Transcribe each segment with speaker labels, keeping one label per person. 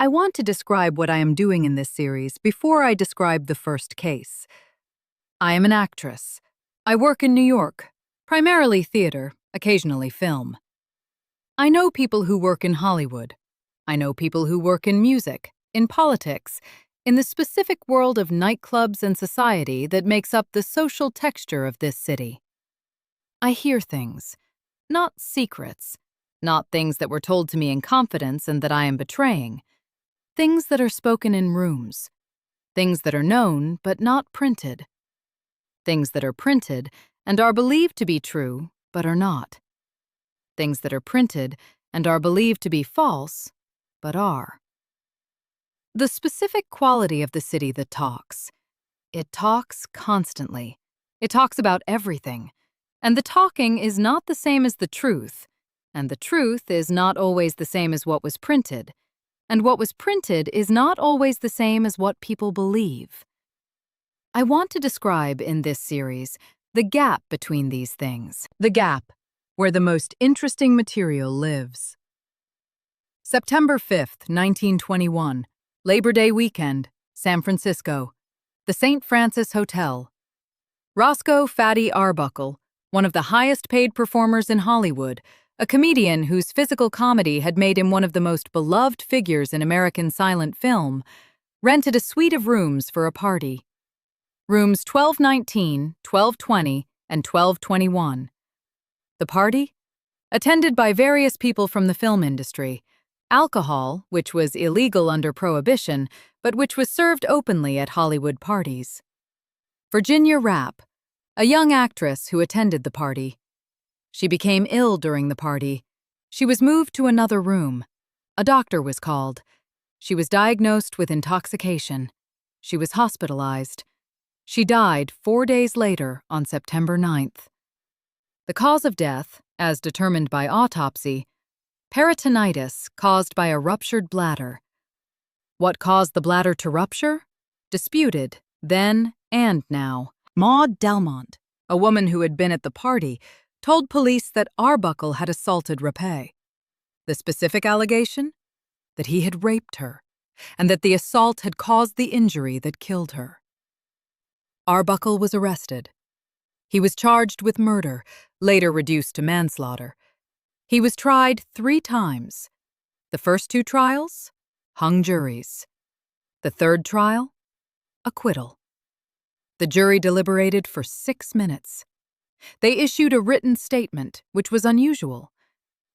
Speaker 1: I want to describe what I am doing in this series before I describe the first case. I am an actress. I work in New York, primarily theater, occasionally film. I know people who work in Hollywood. I know people who work in music, in politics, in the specific world of nightclubs and society that makes up the social texture of this city. I hear things, not secrets, not things that were told to me in confidence and that I am betraying, things that are spoken in rooms, things that are known but not printed, things that are printed and are believed to be true but are not, things that are printed and are believed to be false but are. The specific quality of the city that talks. It talks constantly. It talks about everything. And the talking is not the same as the truth. And the truth is not always the same as what was printed. And what was printed is not always the same as what people believe. I want to describe in this series the gap between these things. The gap, where the most interesting material lives. September 5th, 1921. Labor Day weekend, San Francisco. The St. Francis Hotel. Roscoe "Fatty" Arbuckle, one of the highest-paid performers in Hollywood, a comedian whose physical comedy had made him one of the most beloved figures in American silent film, rented a suite of rooms for a party. Rooms 1219, 1220, and 1221. The party? Attended by various people from the film industry. Alcohol, which was illegal under Prohibition, but which was served openly at Hollywood parties. Virginia Rappe, a young actress who attended the party. She became ill during the party. She was moved to another room. A doctor was called. She was diagnosed with intoxication. She was hospitalized. She died 4 days later on September 9th. The cause of death, as determined by autopsy, peritonitis caused by a ruptured bladder. What caused the bladder to rupture? Disputed, then and now. Maude Delmont, a woman who had been at the party, told police that Arbuckle had assaulted Rappe. The specific allegation? That he had raped her, and that the assault had caused the injury that killed her. Arbuckle was arrested. He was charged with murder, later reduced to manslaughter. He was tried 3 times. The first 2 trials? Hung juries. The third trial? Acquittal. The jury deliberated for 6 minutes. They issued a written statement, which was unusual.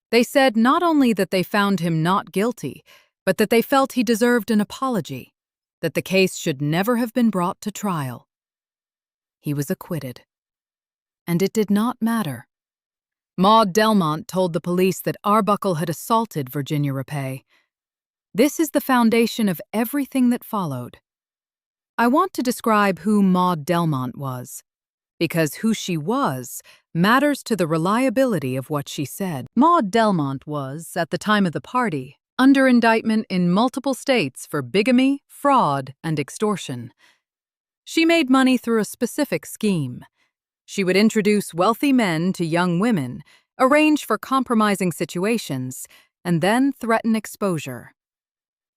Speaker 1: They said not only that they found him not guilty, but that they felt he deserved an apology, that the case should never have been brought to trial. He was acquitted. And it did not matter. Maude Delmont told the police that Arbuckle had assaulted Virginia Rappe. This is the foundation of everything that followed. I want to describe who Maude Delmont was, because who she was matters to the reliability of what she said. Maude Delmont was, at the time of the party, under indictment in multiple states for bigamy, fraud, and extortion. She made money through a specific scheme. She would introduce wealthy men to young women, arrange for compromising situations, and then threaten exposure.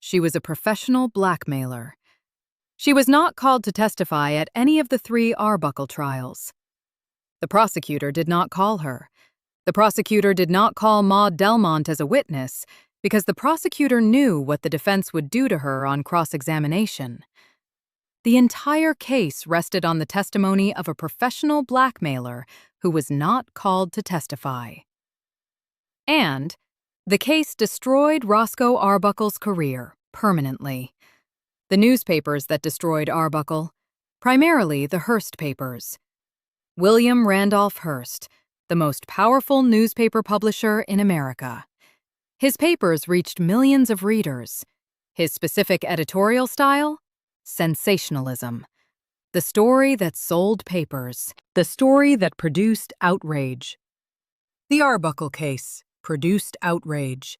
Speaker 1: She was a professional blackmailer. She was not called to testify at any of the 3 Arbuckle trials. The prosecutor did not call her. The prosecutor did not call Maude Delmont as a witness because the prosecutor knew what the defense would do to her on cross-examination. The entire case rested on the testimony of a professional blackmailer who was not called to testify. And the case destroyed Roscoe Arbuckle's career permanently. The newspapers that destroyed Arbuckle, primarily the Hearst papers. William Randolph Hearst, the most powerful newspaper publisher in America. His papers reached millions of readers. His specific editorial style? Sensationalism. The story that sold papers. The story that produced outrage. The Arbuckle case produced outrage.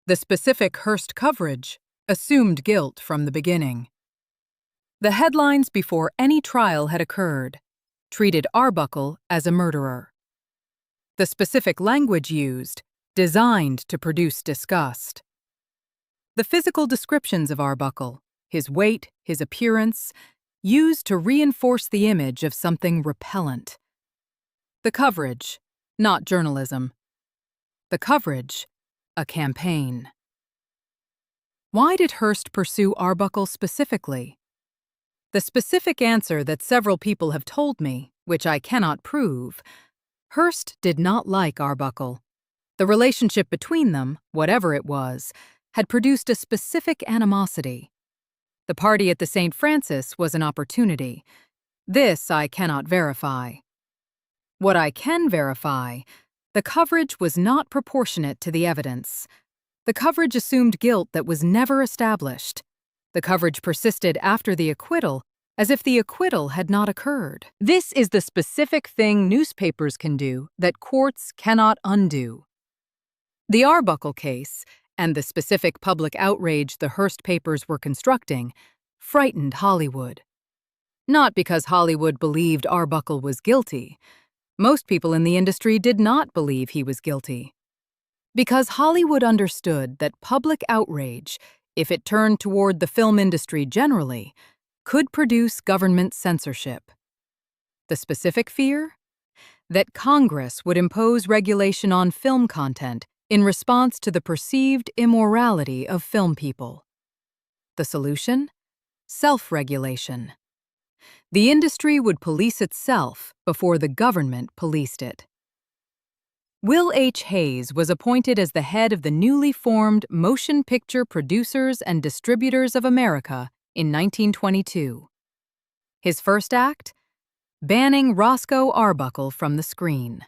Speaker 1: The specific Hearst coverage assumed guilt from the beginning. The headlines before any trial had occurred treated Arbuckle as a murderer. The specific language used designed to produce disgust. The physical descriptions of Arbuckle, his weight, his appearance, used to reinforce the image of something repellent. The coverage, not journalism. The coverage, a campaign. Why did Hearst pursue Arbuckle specifically? The specific answer that several people have told me, which I cannot prove, Hearst did not like Arbuckle. The relationship between them, whatever it was, had produced a specific animosity. The party at the St. Francis was an opportunity. This I cannot verify. What I can verify, the coverage was not proportionate to the evidence. The coverage assumed guilt that was never established. The coverage persisted after the acquittal, as if the acquittal had not occurred. This is the specific thing newspapers can do that courts cannot undo. The Arbuckle case, and the specific public outrage the Hearst papers were constructing, frightened Hollywood. Not because Hollywood believed Arbuckle was guilty. Most people in the industry did not believe he was guilty. Because Hollywood understood that public outrage, if it turned toward the film industry generally, could produce government censorship. The specific fear? That Congress would impose regulation on film content in response to the perceived immorality of film people. The solution? Self-regulation. The industry would police itself before the government policed it. Will H. Hays was appointed as the head of the newly formed Motion Picture Producers and Distributors of America in 1922. His first act? Banning Roscoe Arbuckle from the screen.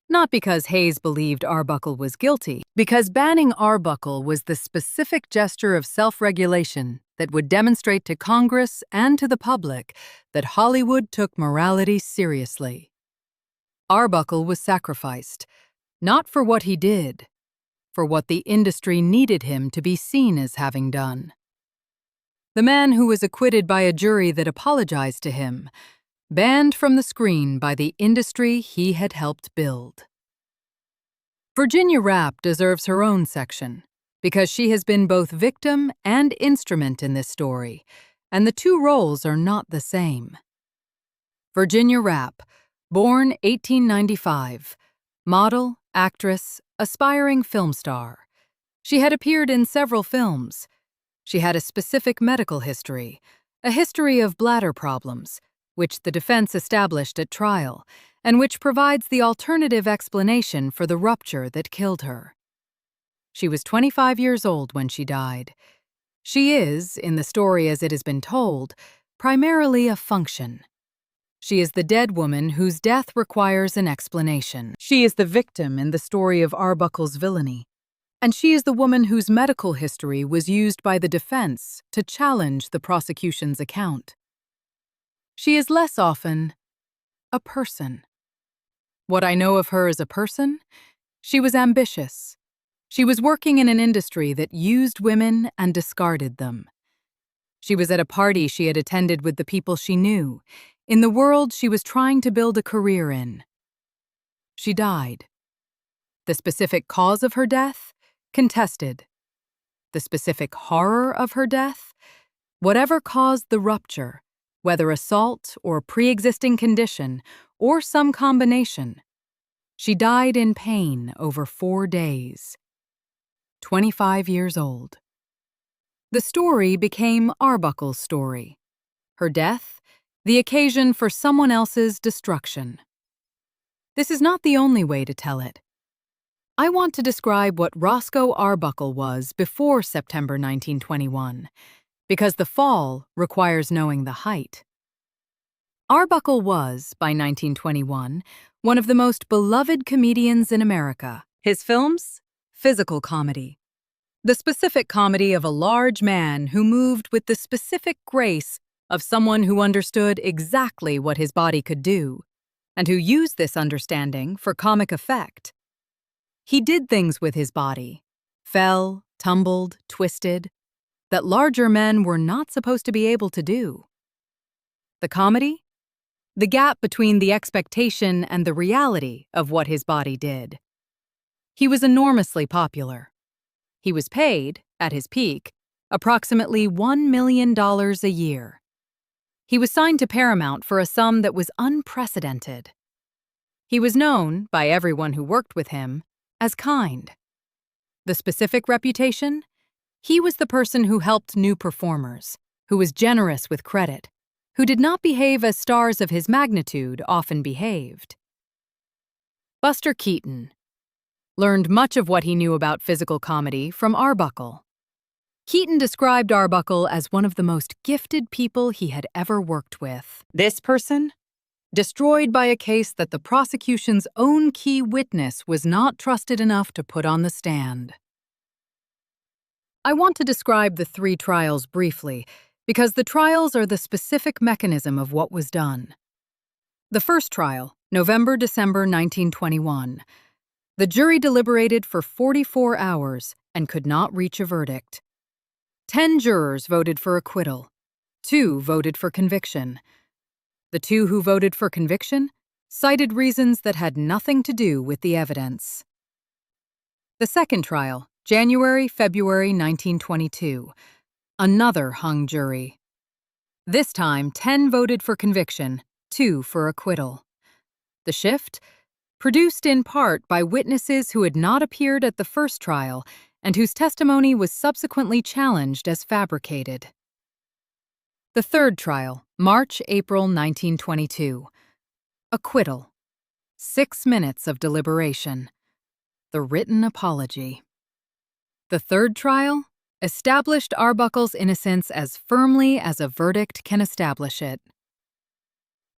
Speaker 1: Not because Hays believed Arbuckle was guilty, because banning Arbuckle was the specific gesture of self-regulation that would demonstrate to Congress and to the public that Hollywood took morality seriously. Arbuckle was sacrificed, not for what he did, for what the industry needed him to be seen as having done. The man who was acquitted by a jury that apologized to him, banned from the screen by the industry he had helped build. Virginia Rappe deserves her own section, because she has been both victim and instrument in this story, and the two roles are not the same. Virginia Rappe, born 1895, model, actress, aspiring film star. She had appeared in several films. She had a specific medical history, a history of bladder problems, which the defense established at trial, and which provides the alternative explanation for the rupture that killed her. She was 25 years old when she died. She is, in the story as it has been told, primarily a function. She is the dead woman whose death requires an explanation. She is the victim in the story of Arbuckle's villainy. And she is the woman whose medical history was used by the defense to challenge the prosecution's account. She is less often a person. What I know of her as a person? She was ambitious. She was working in an industry that used women and discarded them. She was at a party she had attended with the people she knew, in the world she was trying to build a career in. She died. The specific cause of her death? Contested. The specific horror of her death? Whatever caused the rupture, whether assault or pre-existing condition, or some combination. She died in pain over 4 days. 25 years old. The story became Arbuckle's story. Her death, the occasion for someone else's destruction. This is not the only way to tell it. I want to describe what Roscoe Arbuckle was before September 1921, because the fall requires knowing the height. Arbuckle was, by 1921, one of the most beloved comedians in America. His films? Physical comedy. The specific comedy of a large man who moved with the specific grace of someone who understood exactly what his body could do, and who used this understanding for comic effect. He did things with his body, fell, tumbled, twisted, that larger men were not supposed to be able to do. The comedy? The gap between the expectation and the reality of what his body did. He was enormously popular. He was paid, at his peak, approximately $1 million a year. He was signed to Paramount for a sum that was unprecedented. He was known, by everyone who worked with him, as kind. The specific reputation? He was the person who helped new performers, who was generous with credit, who did not behave as stars of his magnitude often behaved. Buster Keaton learned much of what he knew about physical comedy from Arbuckle. Keaton described Arbuckle as one of the most gifted people he had ever worked with. This person? Destroyed by a case that the prosecution's own key witness was not trusted enough to put on the stand. I want to describe the 3 trials briefly, because the trials are the specific mechanism of what was done. The first trial, November-December 1921. The jury deliberated for 44 hours and could not reach a verdict. 10 jurors voted for acquittal. 2 voted for conviction. The 2 who voted for conviction cited reasons that had nothing to do with the evidence. The second trial, January-February 1922. Another hung jury. This time, 10 voted for conviction, 2 for acquittal. The shift? Produced in part by witnesses who had not appeared at the first trial and whose testimony was subsequently challenged as fabricated. The third trial, March-April 1922. Acquittal. 6 minutes of deliberation. The written apology. The third trial established Arbuckle's innocence as firmly as a verdict can establish it.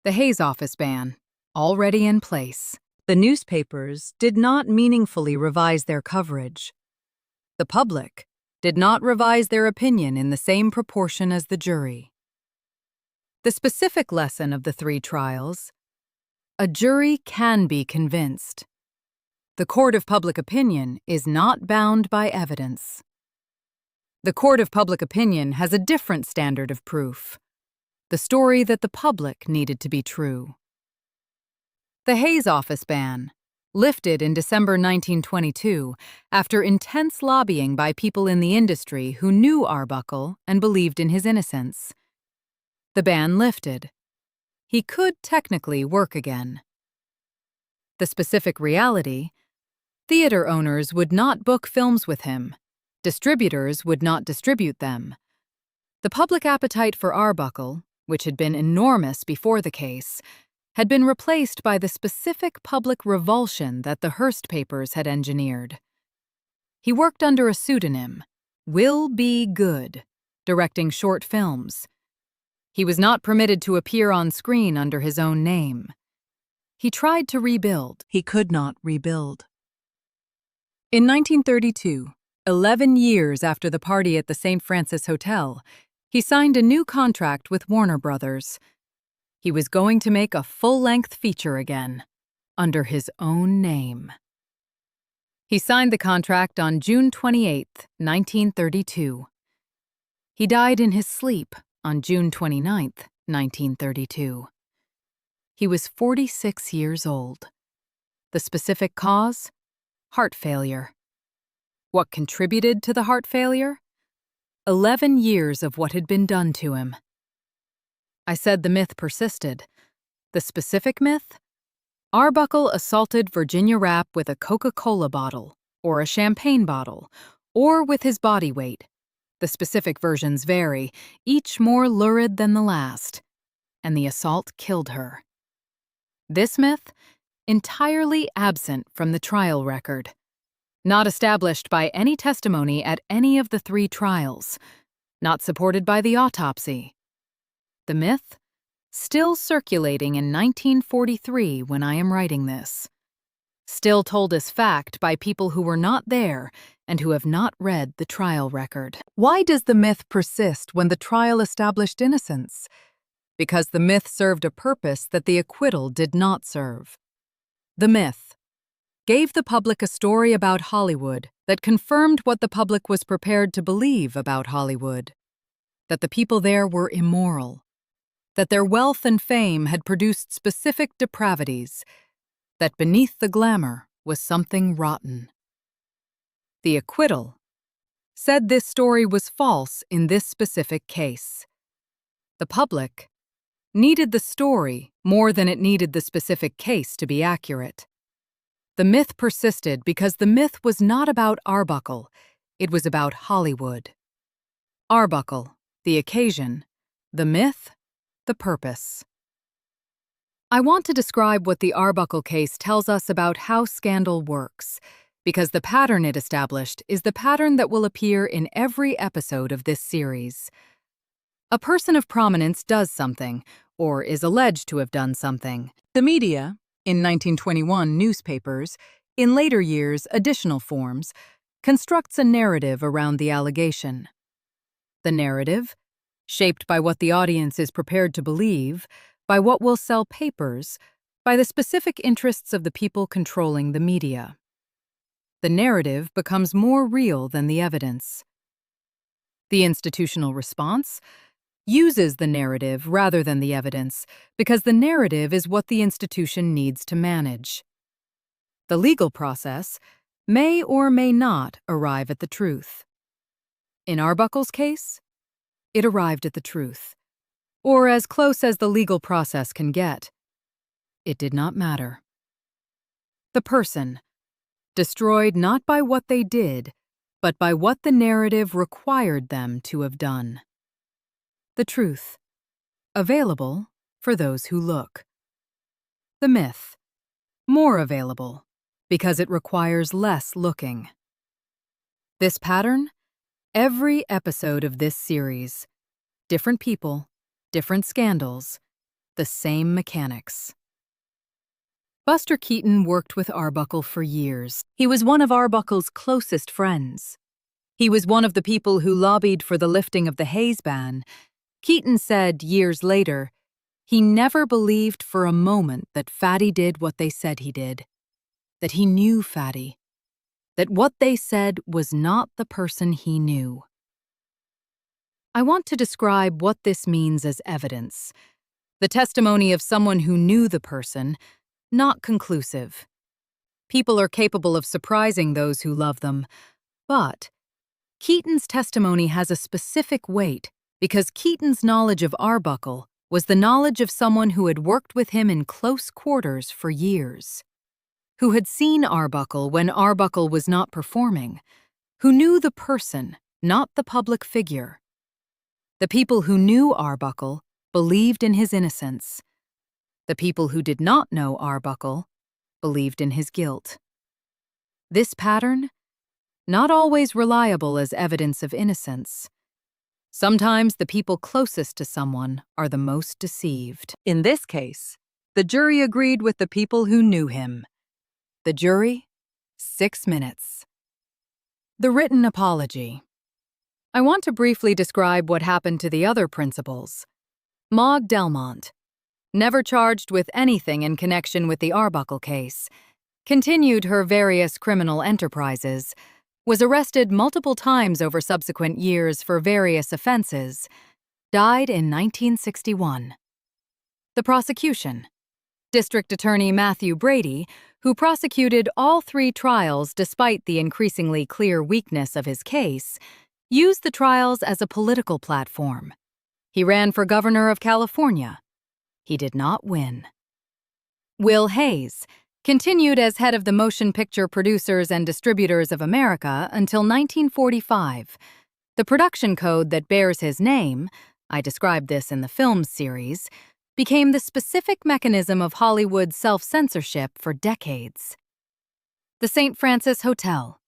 Speaker 1: The Hayes office ban, already in place. The newspapers did not meaningfully revise their coverage. The public did not revise their opinion in the same proportion as the jury. The specific lesson of the 3 trials: a jury can be convinced. The court of public opinion is not bound by evidence. The court of public opinion has a different standard of proof: the story that the public needed to be true. The Hayes office ban, lifted in December 1922 after intense lobbying by people in the industry who knew Arbuckle and believed in his innocence. The ban lifted. He could technically work again. The specific reality: theater owners would not book films with him. Distributors would not distribute them. The public appetite for Arbuckle, which had been enormous before the case, had been replaced by the specific public revulsion that the Hearst papers had engineered. He worked under a pseudonym, Will Be Good, directing short films. He was not permitted to appear on screen under his own name. He tried to rebuild. He could not rebuild. In 1932, 11 years after the party at the St. Francis Hotel, he signed a new contract with Warner Brothers. He was going to make a full-length feature again, under his own name. He signed the contract on June 28, 1932. He died in his sleep on June 29, 1932. He was 46 years old. The specific cause? Heart failure. What contributed to the heart failure? 11 years of what had been done to him. I said the myth persisted. The specific myth? Arbuckle assaulted Virginia Rappe with a Coca-Cola bottle, or a champagne bottle, or with his body weight. The specific versions vary, each more lurid than the last, and the assault killed her. This myth? Entirely absent from the trial record. Not established by any testimony at any of the 3 trials. Not supported by the autopsy. The myth? Still circulating in 1943 when I am writing this. Still told as fact by people who were not there and who have not read the trial record. Why does the myth persist when the trial established innocence? Because the myth served a purpose that the acquittal did not serve. The myth gave the public a story about Hollywood that confirmed what the public was prepared to believe about Hollywood: that the people there were immoral, that their wealth and fame had produced specific depravities, that beneath the glamour was something rotten. The acquittal said this story was false in this specific case. The public needed the story more than it needed the specific case to be accurate. The myth persisted because the myth was not about Arbuckle, it was about Hollywood. Arbuckle, the occasion, the myth, the purpose. I want to describe what the Arbuckle case tells us about how scandal works, because the pattern it established is the pattern that will appear in every episode of this series. A person of prominence does something, or is alleged to have done something. The media, in 1921 newspapers, in later years additional forms, constructs a narrative around the allegation. The narrative, shaped by what the audience is prepared to believe, by what will sell papers, by the specific interests of the people controlling the media. The narrative becomes more real than the evidence. The institutional response uses the narrative rather than the evidence because the narrative is what the institution needs to manage. The legal process may or may not arrive at the truth. In Arbuckle's case, it arrived at the truth, or as close as the legal process can get. It did not matter. The person, destroyed not by what they did, but by what the narrative required them to have done. The truth, available for those who look. The myth, more available because it requires less looking. This pattern, every episode of this series, different people, different scandals, the same mechanics. Buster Keaton worked with Arbuckle for years. He was one of Arbuckle's closest friends. He was one of the people who lobbied for the lifting of the Hayes ban. Keaton said, years later, he never believed for a moment that Fatty did what they said he did, that he knew Fatty, that what they said was not the person he knew. I want to describe what this means as evidence, the testimony of someone who knew the person, not conclusive. People are capable of surprising those who love them, but Keaton's testimony has a specific weight because Keaton's knowledge of Arbuckle was the knowledge of someone who had worked with him in close quarters for years, who had seen Arbuckle when Arbuckle was not performing, who knew the person, not the public figure. The people who knew Arbuckle believed in his innocence. The people who did not know Arbuckle believed in his guilt. This pattern, not always reliable as evidence of innocence. Sometimes the people closest to someone are the most deceived. In this case, the jury agreed with the people who knew him. The jury, 6 minutes. The written apology. I want to briefly describe what happened to the other principals. Maude Delmont, never charged with anything in connection with the Arbuckle case, continued her various criminal enterprises, was arrested multiple times over subsequent years for various offenses, died in 1961. The prosecution. District Attorney Matthew Brady, who prosecuted all 3 trials despite the increasingly clear weakness of his case, used the trials as a political platform. He ran for governor of California. He did not win. Will Hayes continued as head of the Motion Picture Producers and Distributors of America until 1945. The production code that bears his name, I described this in the film series, became the specific mechanism of Hollywood self-censorship for decades. The St. Francis Hotel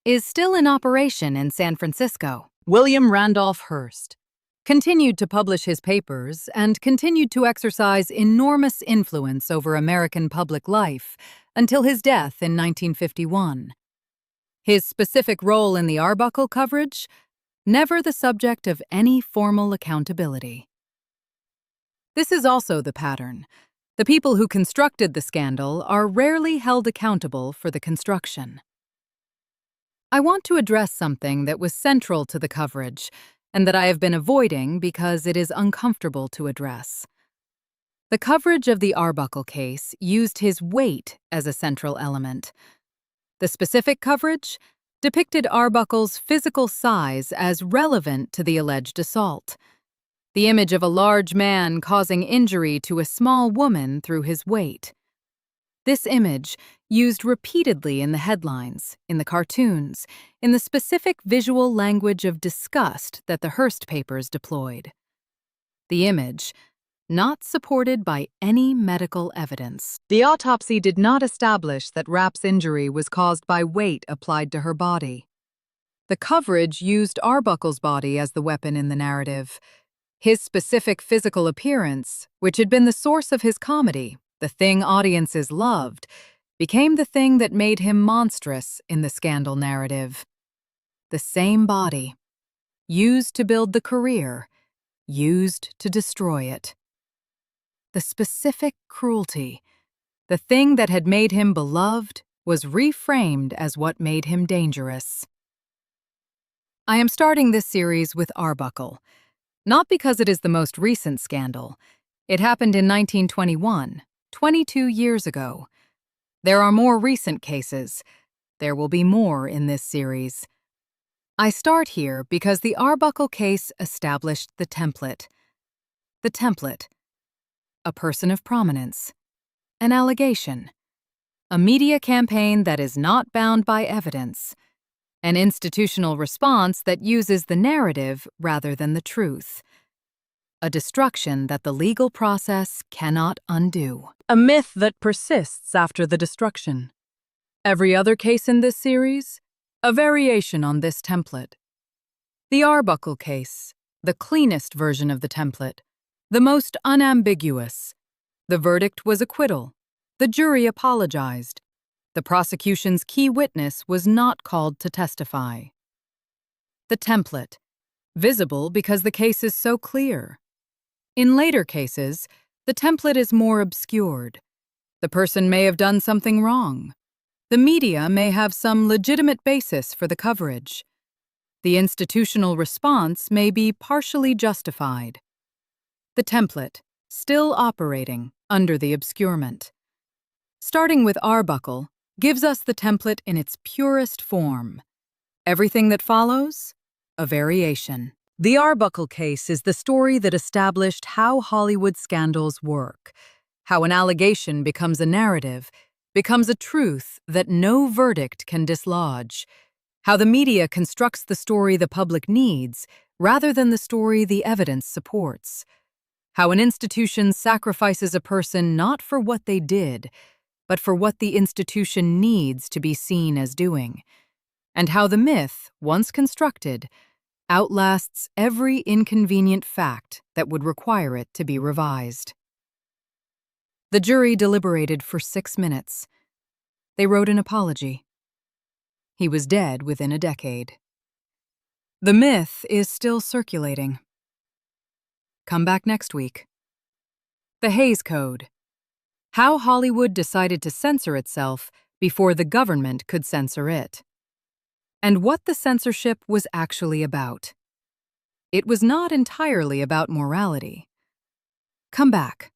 Speaker 1: is still in operation in San Francisco. William Randolph Hearst continued to publish his papers and continued to exercise enormous influence over American public life until his death in 1951. His specific role in the Arbuckle coverage, never the subject of any formal accountability. This is also the pattern. The people who constructed the scandal are rarely held accountable for the construction. I want to address something that was central to the coverage and that I have been avoiding because it is uncomfortable to address. The coverage of the Arbuckle case used his weight as a central element. The specific coverage depicted Arbuckle's physical size as relevant to the alleged assault. The image of a large man causing injury to a small woman through his weight. This image, used repeatedly in the headlines, in the cartoons, in the specific visual language of disgust that the Hearst papers deployed. The image, not supported by any medical evidence. The autopsy did not establish that Rappe's injury was caused by weight applied to her body. The coverage used Arbuckle's body as the weapon in the narrative. His specific physical appearance, which had been the source of his comedy, the thing audiences loved, became the thing that made him monstrous in the scandal narrative. The same body, used to build the career, used to destroy it. The specific cruelty, the thing that had made him beloved, was reframed as what made him dangerous. I am starting this series with Arbuckle, not because it is the most recent scandal. It happened in 1921, 22 years ago. There are more recent cases. There will be more in this series. I start here because the Arbuckle case established the template. The template. A person of prominence. An allegation. A media campaign that is not bound by evidence. An institutional response that uses the narrative rather than the truth. A destruction that the legal process cannot undo. A myth that persists after the destruction. Every other case in this series, a variation on this template. The Arbuckle case, the cleanest version of the template, the most unambiguous. The verdict was acquittal. The jury apologized. The prosecution's key witness was not called to testify. The template, visible because the case is so clear. In later cases, the template is more obscured. The person may have done something wrong. The media may have some legitimate basis for the coverage. The institutional response may be partially justified. The template, still operating under the obscurement. Starting with Arbuckle, gives us the template in its purest form. Everything that follows, a variation. The Arbuckle case is the story that established how Hollywood scandals work, how an allegation becomes a narrative, becomes a truth that no verdict can dislodge, how the media constructs the story the public needs rather than the story the evidence supports, how an institution sacrifices a person not for what they did, but for what the institution needs to be seen as doing, and how the myth, once constructed, outlasts every inconvenient fact that would require it to be revised. The jury deliberated for 6 minutes. They wrote an apology. He was dead within a decade. The myth is still circulating. Come back next week. The Hays Code. How Hollywood decided to censor itself before the government could censor it. And what the censorship was actually about. It was not entirely about morality. Come back.